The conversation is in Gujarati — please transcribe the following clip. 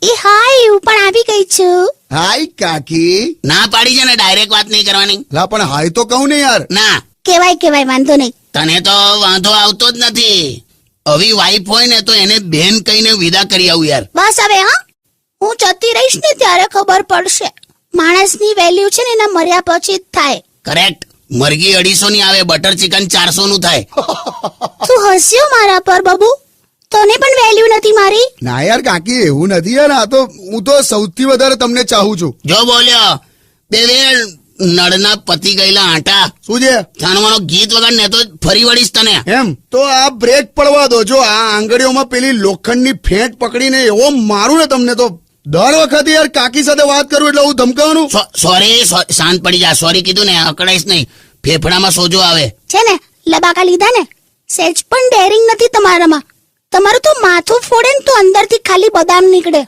એ હાય હું પણ આવી ગઈ છું. હાય કાકી. ના પાડી છે ને, ડાયરેક્ટ વાત નહીં કરવાની. લા પણ હાય તો કહું ને યાર. ના, કેવાય વાંધો નહીં. તને તો વાંધો આવતો જ નથી. આવી વાઈફ હોય ને તો એને બેન કહીને વિદા કરી આવું યાર. બસ હવે હા, હું જતી રહીશ ને ત્યારે ખબર પડશે. માણસની વેલ્યુ છે ને એના મર્યા પછી જ થાય. કરેક્ટ. મરઘી 250 ની આવે, બટર ચિકન 400 નું થાય. તું હસ્યો મારા પર બબુ, તને પણ વેલ્યુ નથી મારી. ના યાર કાકી એવું નથી યાર. આ તો હું તો સૌથી વધારે તમને ચાહું છું. જો બોલ્યો બે નળના પતી ગયેલા આંટા. શું છે? છાનવાનો ગીત વગર ને તો ફરી વળીશ તને. એમ તો આ બ્રેક પડવા દો. જો આ આંગળીઓમાં પેલી લોખંડની ફેંટ પકડીને એવો મારું ને તમને તો દર વખતે યાર કાકી સાથે વાત કરું એટલે હું ધમકાવાનું. સોરી, શાંત પડી જા. સોરી કીધું ને, અકળાઈશ નહીં. ફેફડામાં સોજો આવે છે ને, લબાકા લીધા ને. સેજ પણ ડેરિંગ નથી તમારામાં. તમારું તો માથું ફોડે ને તો અંદરથી ખાલી બદામ નીકળે.